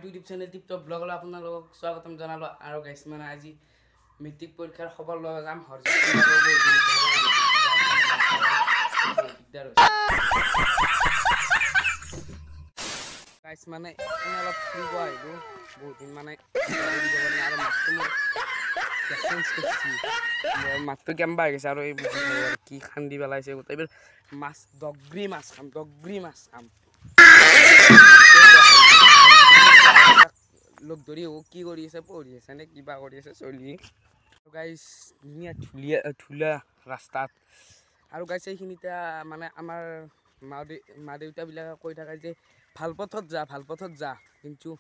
YouTube channel টিপটপ ব্লগলৈ আপোনালোকক স্বাগতম জনালোঁ আৰু গাইছ মানে আজি মেট্ৰিক পৰীক্ষাৰ খবৰ লৈ যাম গাইছ মানে অলপ ফুৰিব আহিলোঁ বহুত দিন মানে আৰু মাছটো কেম্বা হৈ গৈছে আৰু এই কি খান্দি পেলাইছে গোটেইবোৰ মাছ দগৰি মাছ খাম লোক ধৰি কি কৰি আছে পঢ়ি আছে নে কিবা কৰি আছে চলি গাইছ ধুনীয়া ধুনীয়া ৰাস্তাত আৰু গাইছ এইখিনিতে মানে আমাৰ মা দেউতাবিলাকে কৈ থাকে যে ভাল পথত যা কিন্তু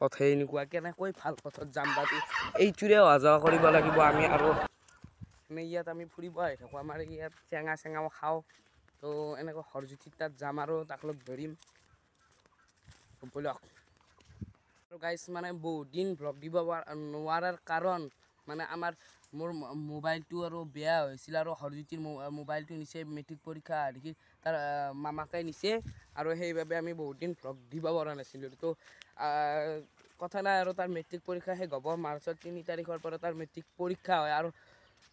পথে এনেকুৱা কেনেকৈ ভাল পথত যাম বাৰু এইটোৰে অহা যোৱা কৰিব লাগিব আমি আৰু মানে ইয়াত আমি ফুৰিব আহি থাকোঁ আমাৰ ইয়াত চেঙাও খাওঁ তো এনেকৈ হৰজ্যোতিৰ তাত যাম আৰু তাক লগ ধৰিম বলক আৰু গাইছ মানে বহুত দিন ব্লগ দিব নোৱাৰাৰ কাৰণ মানে মোৰ মোবাইলটো আৰু বেয়া হৈছিল আৰু হৰজ্যোতিৰ মোবাইলটো নিছে মেট্ৰিক পৰীক্ষা দেখি তাৰ মামাকে নিছে আৰু সেইবাবে আমি বহুত দিন ব্লগ দিব পৰা নাছিলোঁ তো কথা নাই আৰু তাৰ মেট্ৰিক পৰীক্ষা শেষ হ'ব মাৰ্চৰ 3 তাৰিখৰ পৰা তাৰ মেট্ৰিক পৰীক্ষা হয় আৰু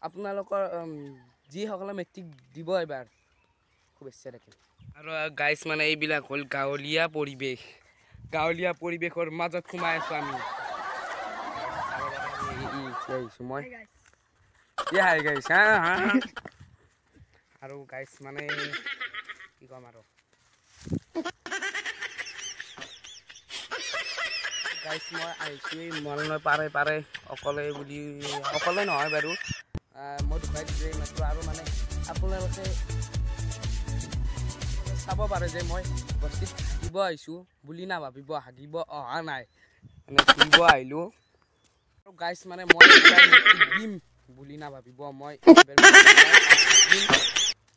আপোনালোকৰ যিসকলে মেট্ৰিক দিব এবাৰ শুভেচ্ছা থাকিল আৰু গাইছ মানে এইবিলাক হ'ল গাঁৱলীয়া পৰিৱেশৰ মাজত সোমাই আছোঁ আমি মই গাইছ আৰু গাইছ মানে কি ক'ম আৰু গাইছ মই আহিছোঁ এই মললৈ পাৰে অকলে নহয় বাৰু মই ঢুকাই দিছোঁ এই মাত্ৰ আৰু মানে আপোনালোকে চাব পাৰে যে মই বস্তিত হাগিব আহিছোঁ বুলি নাভাবিব হাগিব অহা নাই মানে ফুৰিব আহিলোঁ আৰু গাইছ মানে মই দিম বুলি নাভাবিব মই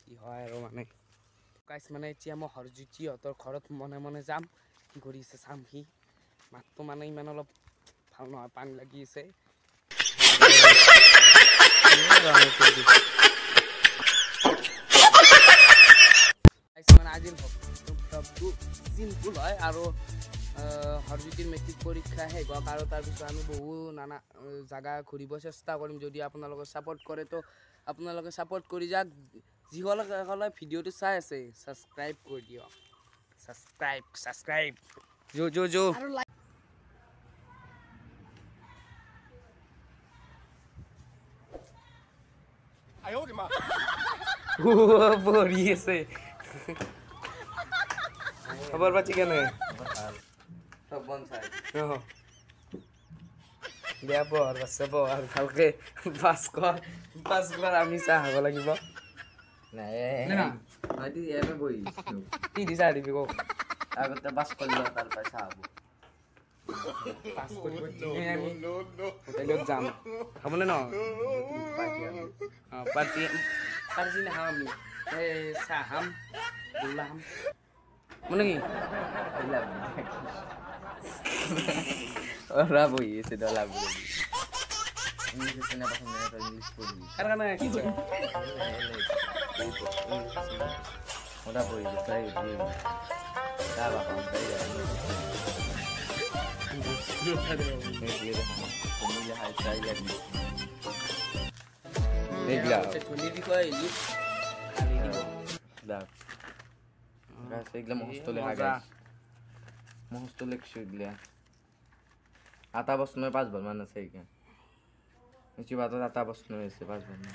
কি হয় আৰু মানে গাইছ মানে এতিয়া মই হৰজ্যোতিহঁতৰ ঘৰত মনে মনে যাম কি কৰি আছে চাম সি মাতটো মানে ইমান অলপ ভাল নহয় পানী লাগি আছে মানে আজিৰ ভ্লগটো চিম্পুল হয় আৰু হৰজ্যোতিৰ মেট্ৰিক পৰীক্ষা শেষ হওক আৰু তাৰপিছত আমি বহু নানা জাগা ঘূৰিব চেষ্টা কৰিম যদি আপোনালোকে ছাপোৰ্ট কৰে তো আপোনালোকে ছাপোৰ্ট কৰি যাওক যিসকলে ভিডিঅ'টো চাই আছে ছাবস্ক্ৰাইব কৰি দিয়ক ছাবস্ক্ৰাইব জো বহি আছে খবৰ পাতি কেনে বেয়া পঢ় আছে পঢ় ভালকে পাছ কৰ আমি চাহ খাব লাগিব কি দিছা দিবি কওক আগতে পাছ কৰিলে তাৰপৰা চাহ হ'ব পাছ কৰিব আমি হোটেলত যাম খাবলৈ ন পাৰ্টি নাখাম আমি চাহ খাম গোল্লা খাম মানে কি ওরা বই এসে ডলা বলে ইংলিশ না পছন্দ না তো ইংলিশ পড়ি আর না কি কই ওরা বই তাই দিয়ে তা বাবা তাই দেখলা তুমি দি কই লিপ দাও গাছ এগুলা মহস্তলে হাগা মহস্তলে কিগুলা আটা বস্তু নয় 5 বার মান আছে এখানে নিচে বাতা আটা বস্তু নয় আছে 5 বার না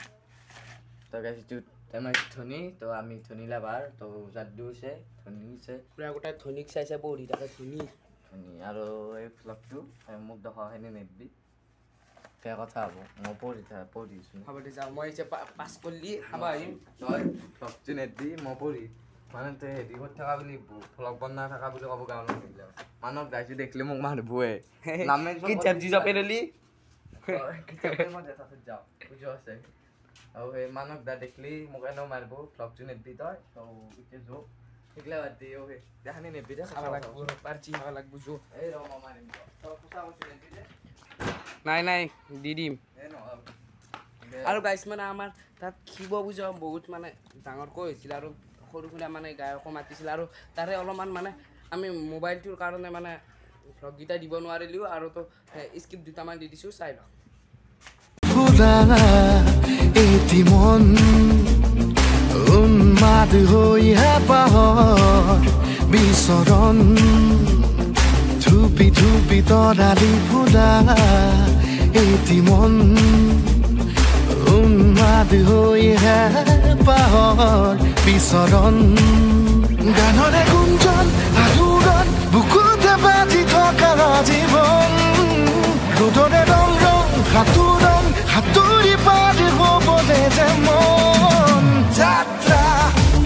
তো গাইস একটু তেমন ধনি তো আমি ধনি লাভার তো জাদু আছে ধনি আছে পুরা গোটা ধনিক চাইছে বড়ি টাকা ধনি আৰু এই ফ্লগটো মোক দেখা হেনে নেবি কে কথা হবো মই পঢ়িছো খাবতে যাও মই যে পাস করলি খাবা আহিম তই ফ্লগটো নেবি মই পঢ়ি মানে তে হেৰি কৰি থকা বুলি ফ্লগ বনাই থকা বুলি ক'ব গাঁও নাহিলে মানক গাইছো দেখিলে মোক মানুহ ভুৱে নামে কি চব্জি জপেৰলি মই দেখা যাও বুঝো আছে আৰু এই মানক দা দেখলি মোক এনেও মাৰিব ফ্লগটো নেবি তই তো ইতে যো ঠিকলা বাদ দিও হে দেখানি নেবি দে খাবা লাগব পারচি খাবা লাগব যো এই ৰ মই মাৰিম তো কুছা কুছি নেবি দে নাই দি দিম আৰু গাইছ মানে আমাৰ তাত শিৱ পূজা বহুত মানে ডাঙৰকৈ হৈছিল আৰু সৰু খুৰা মানে গায়কো মাতিছিল আৰু তাৰে অলপমান মানে আমি মোবাইলটোৰ কাৰণে মানে ভ্লগকেইটা দিব নোৱাৰিলোঁ আৰু তো স্ক্ৰিপ্ট দুটামান দি দিছোঁ চাই লওক এটিমন উন্মাদ হৈ হেঁপাহৰ বিচৰণ ধুপি ধুপি তৰালি ফুলা এটিমন উন্মাদ হৈ হেঁপাহৰ বিচৰণ গানৰে গুঞ্জন আলোড়ন বুকুতে বাজি থকা জীৱন ৰ'দৰে ৰং ৰং সাঁতোৰং সাঁতুৰি পাৰি হ'বলে যে মন যাত্ৰা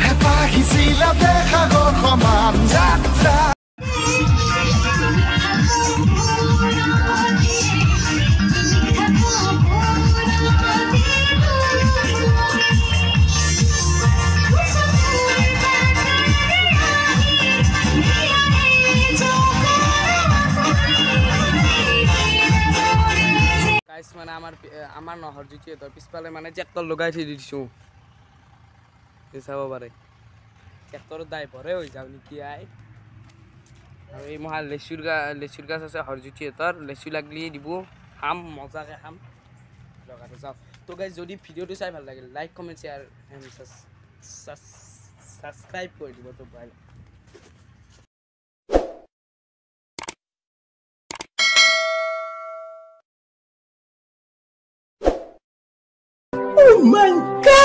হেঁপাহিছিলা সাগৰ সমান যাত্ৰা মানে আমাৰ নহৰ যিটো পিছফালে মানে ট্ৰেক্টৰ লগাই থৈ দিছোঁ চাব পাৰে ট্ৰেক্টৰৰ ড্ৰাইভৰে হৈ যাওঁ নেকি আৰু এই মহা লেচুৰ গাছ আছে হৰজ্যোতিহঁতৰ লেচু লাগলি দিব খাম মজাকৈ খাম লগাতে যাওঁ তো গাইজ যদি ভিডিঅ'টো চাই ভাল লাগিল like comment share and subscribe কৰি দিব তো ভাই Oh my God!